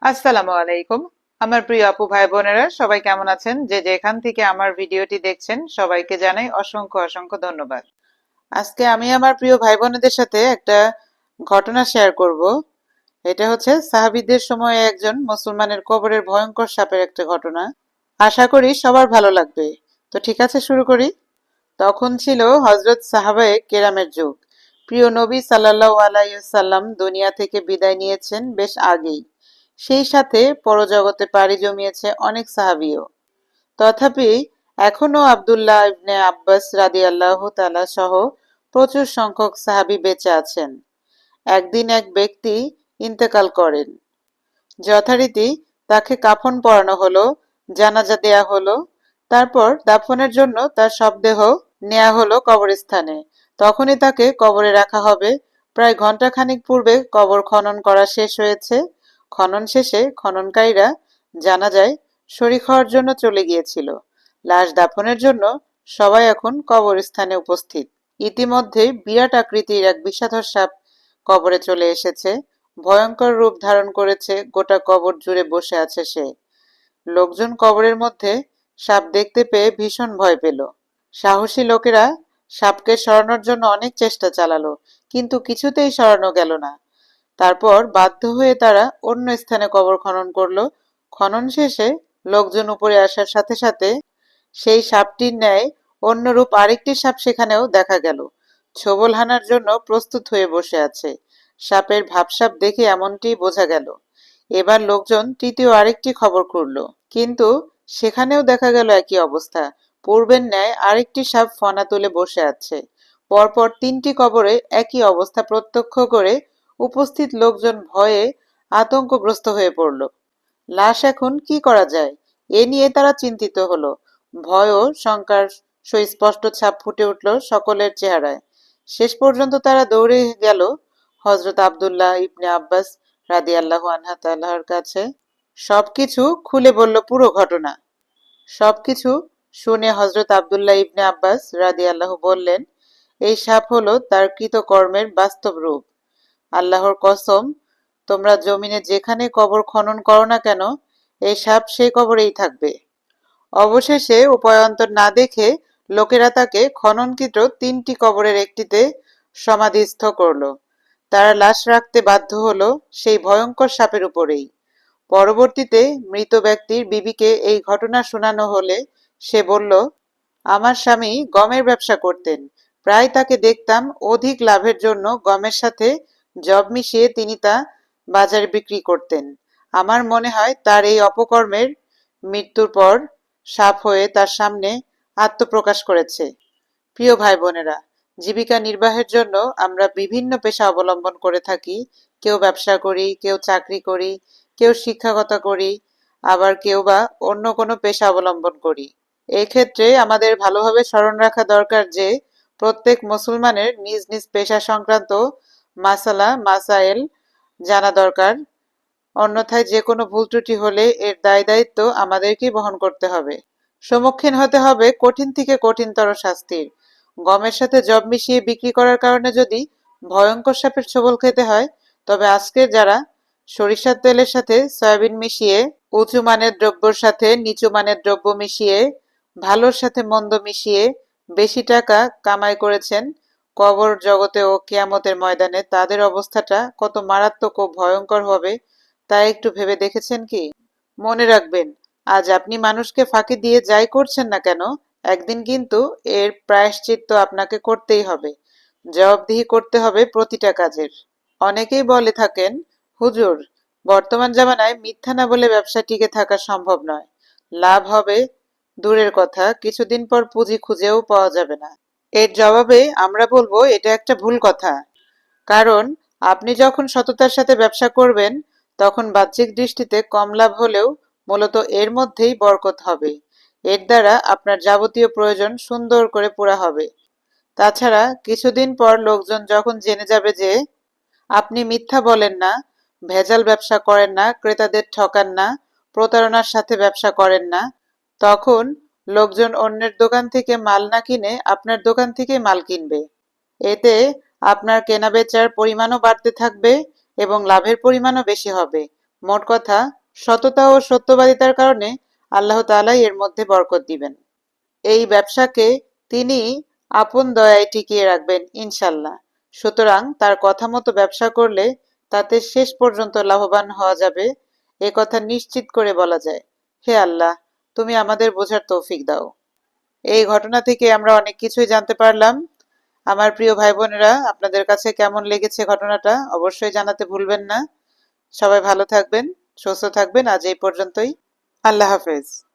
আসসালামু আলাইকুম। আমার প্রিয় আপু ভাই বোনেরা সবাই কেমন আছেন? যে যেখান থেকে আমার ভিডিওটি দেখছেন সবাইকে জানাই অসংখ্য অসংখ্য ধন্যবাদ। আজকে আমি আমার প্রিয় ভাই বোনেদের সাথে একটা ঘটনা শেয়ার করব। এটা হচ্ছে সাহাবীদের সময়ে একজন মুসলমানের কবরের ভয়ঙ্কর সাপের একটা ঘটনা। আশা করি সবার ভালো লাগবে। তো ঠিক আছে, শুরু করি। তখন ছিল হযরত সাহাবায়ে কেরামের যুগ। প্রিয় নবী সাল্লাল্লাহু আলাইহি ওয়াসাল্লাম দুনিয়া থেকে বিদায় নিয়েছেন বেশ আগেই। সেই সাথে পরজগতে পাড়ি জমিয়েছে অনেক সাহাবীও। তথাপি এখনো আব্দুল্লাহ ইবনে আব্বাস রাদিয়াল্লাহু তাআলা সহ প্রচুর সংখ্যক সাহাবী বেঁচে আছেন। একদিন এক ব্যক্তি ইন্তেকাল করেন। যথারীতি তাকে কাফন পরানো হলো, জানাজা দেয়া হলো। তারপর দাফনের জন্য তার শবদেহ নেয়া হলো কবরস্থানে। তখনই তাকে কবরে রাখা হবে। প্রায় ঘণ্টাখানেক পূর্বে কবর খনন করা শেষ হয়েছে। খনন শেষে খননকারীরা জানাজায় শরীক হওয়ার জন্য চলে গিয়েছিল। লাশ দাফনের জন্য সবাই এখন কবরস্থানে উপস্থিত। ইতিমধ্যেই বিরাট আকৃতির এক বিষাদর সাপ কবরে চলে এসেছে। ভয়ঙ্কর রূপ ধারণ করেছে, গোটা কবর জুড়ে বসে আছে সে। লোকজন কবরের মধ্যে সাপ দেখতে পেয়ে ভীষণ ভয় পেল। সাহসী লোকেরা সাপকে সরানোর জন্য অনেক চেষ্টা চালালো, কিন্তু কিছুতেই সরানো গেল না। তারপর বাধ্য হয়ে তারা অন্য স্থানে কবর খনন করলো। খনন শেষে লোকজন উপরে আসার সাথে সাথে সেই সাপটির ন্যায় অন্যরূপ আরেকটি সাপ সেখানেও দেখা গেল। ছোবল হানার জন্য প্রস্তুত হয়ে বসে আছে। সাপের ভাবসাব দেখে এমনটিই বোঝা গেল। এবার লোকজন তৃতীয় আরেকটি খবর খুঁড়ল, কিন্তু সেখানেও দেখা গেল একই অবস্থা। পূর্বের ন্যায় আরেকটি সাপ ফনা তুলে বসে আছে। পরপর তিনটি কবরে একই অবস্থা প্রত্যক্ষ করে উপস্থিত লোকজন ভয়ে আতঙ্কগ্রস্ত হয়ে পড়ল। লাশ এখন কি করা যায়, এ নিয়ে তারা চিন্তিত হলো। ভয় ও শঙ্কার সুস্পষ্ট ছাপ ফুটে উঠল সকলের চেহারায়। শেষ পর্যন্ত তারা দৌড়ে গেল হযরত আব্দুল্লাহ ইবনে আব্বাস রাদিয়াল্লাহু আনহু তাআলার কাছে। সবকিছু খুলে বলল, পুরো ঘটনা। সবকিছু শুনে হযরত আব্দুল্লাহ ইবনে আব্বাস রাদিয়াল্লাহু বললেন, এই সাপ হলো তার কৃতকর্মের বাস্তব রূপ। আল্লাহর কসম, তোমরা জমিনে যেখানে কবর খনন করো না কেন, এই সাপ সেই কবরেই থাকবে। অবশেষে উপায়ান্তর না দেখে লোকেরা তাকে খননকৃত তিনটি কবরের একটিতে সমাধিস্থ করল। তারা লাশ রাখতে বাধ্য হলো সেই ভয়ঙ্কর সাপের উপরেই। পরবর্তীতে মৃত ব্যক্তির বিবিকে এই ঘটনা শোনানো হলে সে বলল, আমার স্বামী গমের ব্যবসা করতেন। প্রায় তাকে দেখতাম অধিক লাভের জন্য গমের সাথে যব মিশিয়ে তিনি তা বাজারে বিক্রি করতেন। আমার মনে হয় তার এই অপকর্মের মৃত্যুর পর সাপ হয়ে তার সামনে আত্মপ্রকাশ করেছে। প্রিয় ভাই বোনেরা, জীবিকা নির্বাহের জন্য আমরা বিভিন্ন পেশা অবলম্বন করে থাকি। কেউ ব্যবসা করি, কেউ চাকরি করি, কেউ শিক্ষকতা করি, আবার কেউ বা অন্য কোনো পেশা অবলম্বন করি। এক্ষেত্রে আমাদের ভালোভাবে স্মরণ রাখা দরকার যে প্রত্যেক মুসলমানের নিজ নিজ পেশা সংক্রান্ত মাসালা মাসায়েল জানা দরকার। অন্যথায় যে কোনো ভুল ত্রুটি হলে এর দায় দায়িত্ব আমাদেরকেই বহন করতে হবে। সম্মুখীন হতে হবে কঠিন থেকে কঠিনতর শাস্তির। গমের সাথে যব মিশিয়ে বিক্রি করার কারণে যদি ভয়ঙ্কর সাপের ছোবল খেতে হয়, তবে আজকে যারা সরিষার তেলের সাথে সয়াবিন মিশিয়ে, উঁচু মানের দ্রব্যর সাথে নিচু মানের দ্রব্য মিশিয়ে, ভালোর সাথে মন্দ মিশিয়ে বেশি টাকা কামাই করেছেন কবর জগতে ও কিয়ামতের ময়দানে, তাদের অবস্থাটা কত মারাত্মক ও ভয়ঙ্কর হবে তা একটু ভেবে দেখেছেন কি? মনে রাখবেন, আজ আপনি মানুষকে ফাঁকি দিয়ে যাই করছেন না কেন, একদিন কিন্তু এর প্রায়শ্চিত্ত আপনাকে করতেই হবে। জবাবদিহি করতে হবে প্রতিটা কাজের। অনেকেই বলে থাকেন, হুজুর, বর্তমান জামানায় মিথ্যা না বলে ব্যবসা টিকে থাকা সম্ভব নয়। লাভ হবে দূরের কথা, কিছুদিন পর পুঁজি খুঁজেও পাওয়া যাবে না। এর জবাবে আমরা বলবো, এটা একটা ভুল কথা। কারণ আপনি যখন সততার সাথে ব্যবসা করবেন, তখন বাহ্যিক দৃষ্টিতে কম লাভ হলেও মূলত এর মধ্যেই বরকত হবে। এর দ্বারা আপনার যাবতীয় প্রয়োজন সুন্দর করে পুরা হবে। তাছাড়া কিছুদিন পর লোকজন যখন জেনে যাবে যে আপনি মিথ্যা বলেন না, ভেজাল ব্যবসা করেন না, ক্রেতাদের ঠকান না, প্রতারণার সাথে ব্যবসা করেন না, তখন লোকজন অন্যের দোকান থেকে মাল না কিনে আপনার দোকান থেকে মাল কিনবে। এতে আপনার কেনাবেচার পরিমাণও বাড়তে থাকবে এবং লাভের পরিমাণও বেশি হবে। মোট কথা, সততা ও সত্যবাদিতার কারণে আল্লাহ তাআলাই এর মধ্যে বরকত দিবেন। এই ব্যবসাকে তিনি আপন দয়ায় টিকিয়ে রাখবেন ইনশাল্লাহ। সুতরাং তার কথা মতো ব্যবসা করলে তাতে শেষ পর্যন্ত লাভবান হওয়া যাবে, এ কথা নিশ্চিত করে বলা যায়। হে আল্লাহ, তুমি আমাদের বোঝার তৌফিক দাও। এই ঘটনা থেকে আমরা অনেক কিছুই জানতে পারলাম। আমার প্রিয় ভাই বোনেরা, আপনাদের কাছে কেমন লেগেছে ঘটনাটা অবশ্যই জানাতে ভুলবেন না। সবাই ভালো থাকবেন, সুস্থ থাকবেন। আজ এই পর্যন্তই। আল্লাহ হাফেজ।